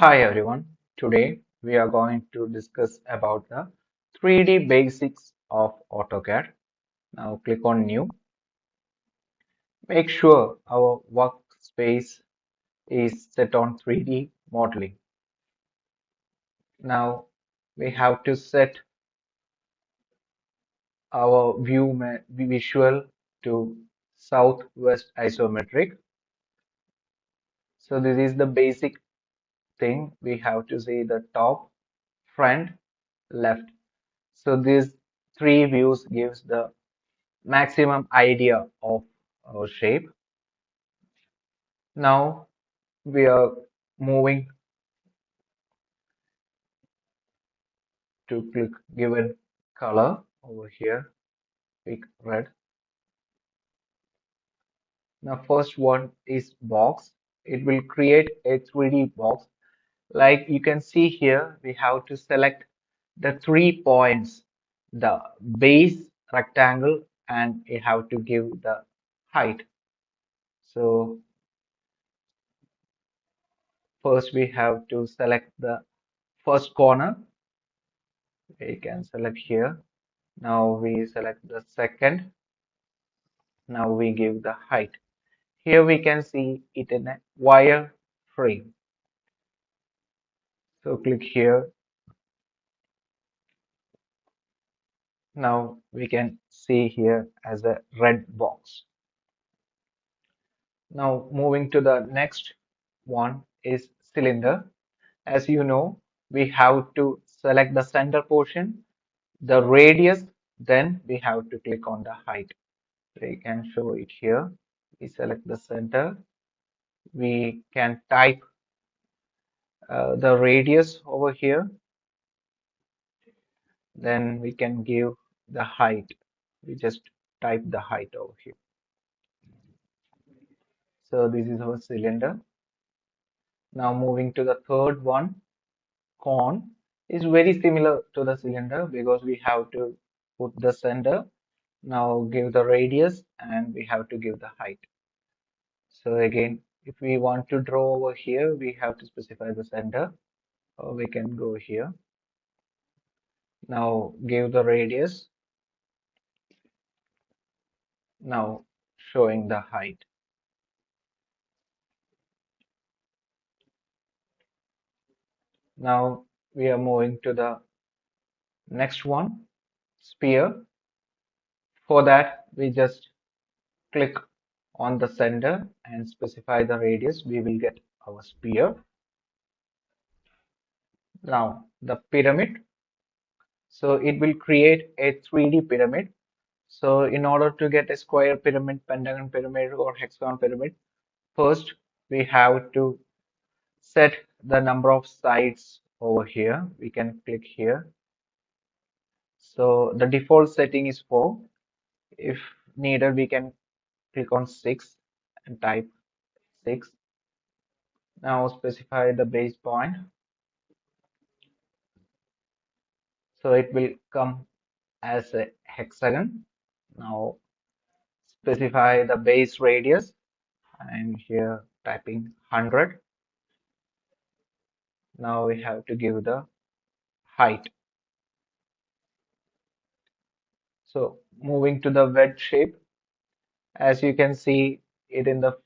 Hi everyone. Today we are going to discuss about the 3D basics of AutoCAD. Now click on New. Make sure our workspace is set on 3D modeling. Now we have to set our visual to southwest isometric. So this is the basic thing. We have to see the top, front, left. So these three views gives the maximum idea of our shape. Now we are moving to click given color over here, pick red. Now first one is box. It will create a 3D box. Like you can see here, we have to select the 3 points, the base rectangle, and you have to give the height. So first we have to select the first corner. We can select here. Now we select the second. Now we give the height. Here we can see it in a wire frame. So click here. Now we can see here as a red box. Now moving to the next one is cylinder. As you know, we have to select the center portion, the radius, then we have to click on the height. We can show it here. We select the center. We can type the radius over here, then we can give the height. We just type the height over here. So this is our cylinder. Now moving to the third one, cone is very similar to the cylinder because we have to put the center. Now give the radius and we have to give the height. So again, if we want to draw over here, we have to specify the center. Or we can go here. Now give the radius. Now showing the height. Now we are moving to the next one, sphere. For that, we just click on the center and specify the radius. We will get our sphere. Now the pyramid. So it will create a 3D pyramid. So in order to get a square pyramid, pentagon pyramid, or hexagon pyramid, first we have to set the number of sides over here. We can click here. So the default setting is 4. If needed, we can click on 6 and type 6. Now specify the base point. So it will come as a hexagon. Now specify the base radius. I'm here typing 100. Now we have to give the height. So moving to the wedge shape, as you can see it in the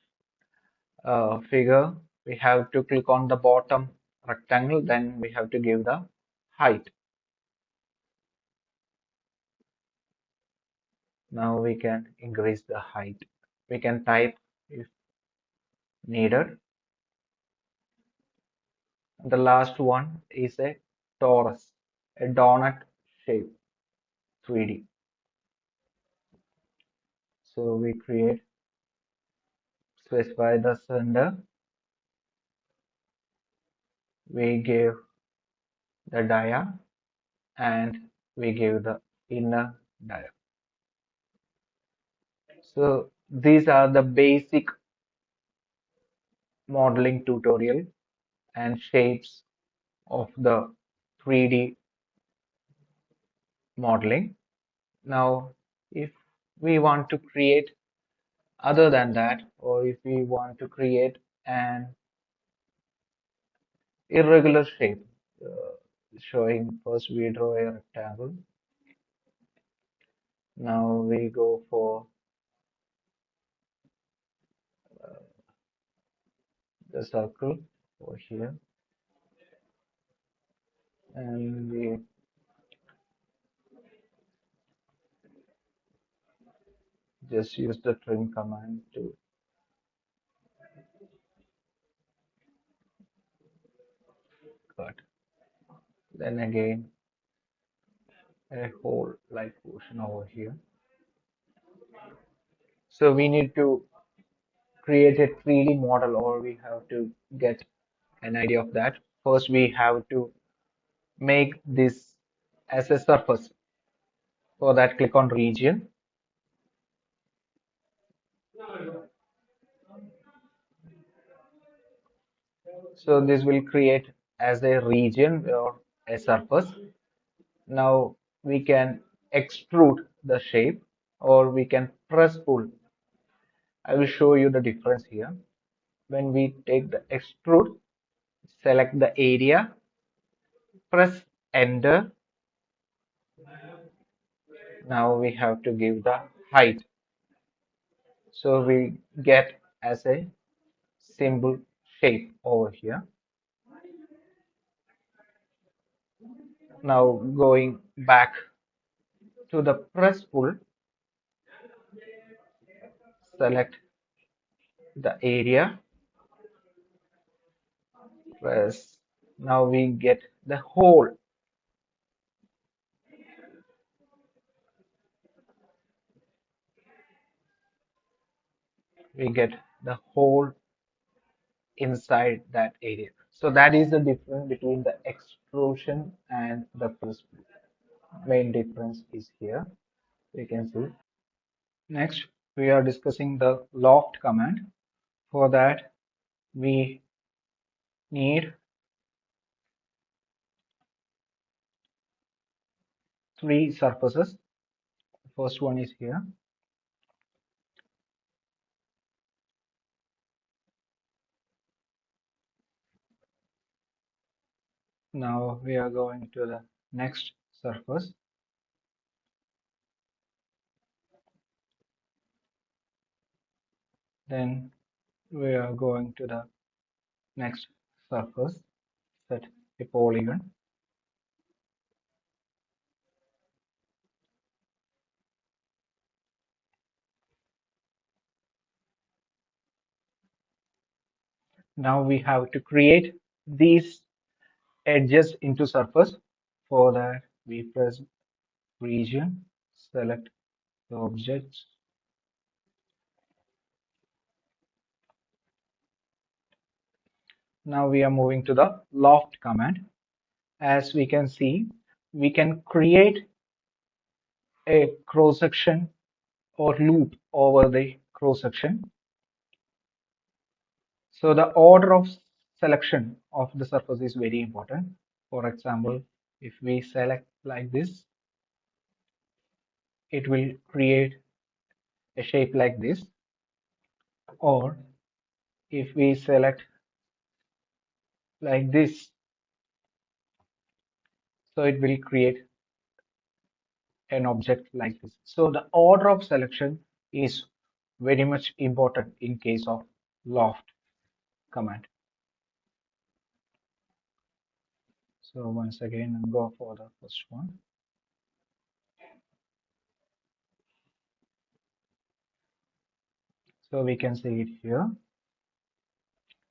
figure, we have to click on the bottom rectangle, then we have to give the height. Now we can increase the height. We can type if needed. The last one is a torus, a donut shape, 3D. So we specify the center, we give the dia, and we give the inner dia. So these are the basic modeling tutorial and shapes of the 3D modeling. Now, if we want to create other than that, or if we want to create an irregular shape. Showing first we draw a rectangle. Now we go for the circle over here, and we just use the trim command to cut. Then again a hole like portion over here. So we need to create a 3D model, or we have to get an idea of that. First, we have to make this as a surface. For that, click on region. So this will create as a region or a surface. Now we can extrude the shape, or we can press pull. I will show you the difference here. When we take the extrude, select the area, press enter. Now we have to give the height. So we get as a simple shape over here. Now going back to the press pull, select the area, press. Now we get the hole. We get the hole inside that area. So that is the difference between the extrusion and the press pull. Main difference is here. You can see. Next, we are discussing the loft command. For that, we need three surfaces. The first one is here. Now we are going to the next surface. Then we are going to the next surface, set a polygon. Now we have to create these edges into surface. For that, we press region, select the objects. Now we are moving to the loft command. As we can see, we can create a cross section or loop over the cross section. So the order of selection of the surface is very important. For example, if we select like this, it will create a shape like this. Or if we select like this, so it will create an object like this. So the order of selection is very much important in case of loft command. So once again, I'll go for the first one. So we can see it here,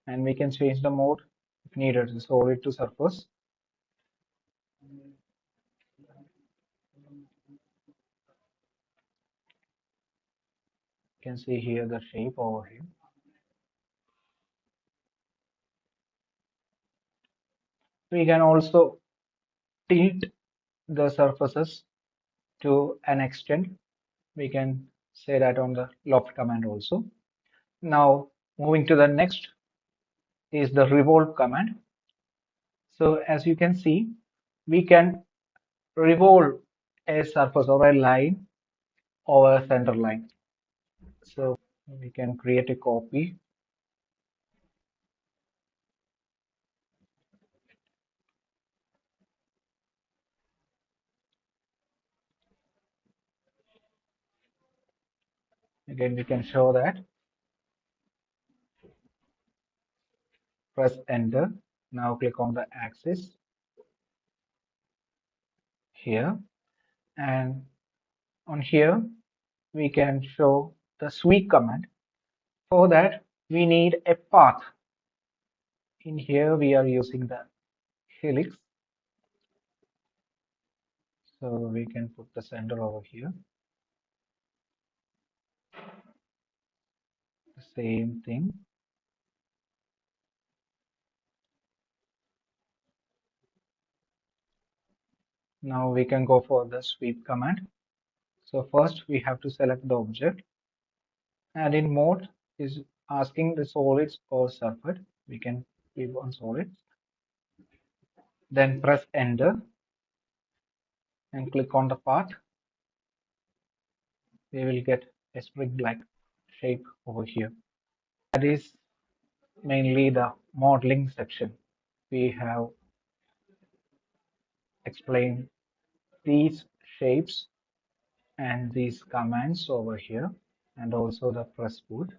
and we can change the mode if needed, solid to surface. You can see here the shape over here. We can also tilt the surfaces to an extent. We can say that on the loft command also. Now moving to the next is the revolve command. So as you can see, we can revolve a surface or a line over a center line. So we can create a copy. Again, we can show that. Press enter. Now click on the axis here, and on here we can show the sweep command. For that, we need a path. In here, we are using the helix. So we can put the center over here. The same thing. Now we can go for the sweep command. So first we have to select the object, and in mode is asking the solids or surface. We can click on solids. Then press enter and click on the path. We will get a spring-like shape over here. That is mainly the modeling section. We have explained these shapes and these commands over here, and also the press wood.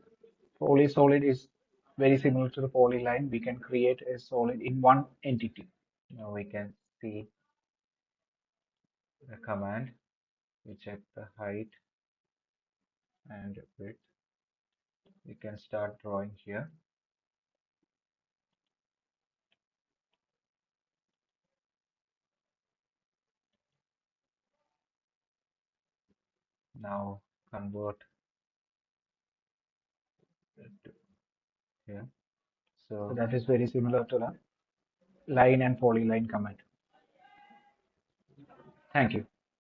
Poly solid is very similar to the polyline. We can create a solid in one entity. Now we can see the command. We check the height and width. We can start drawing here. Now convert it to here. So that is very similar to the line and polyline command. Thank you.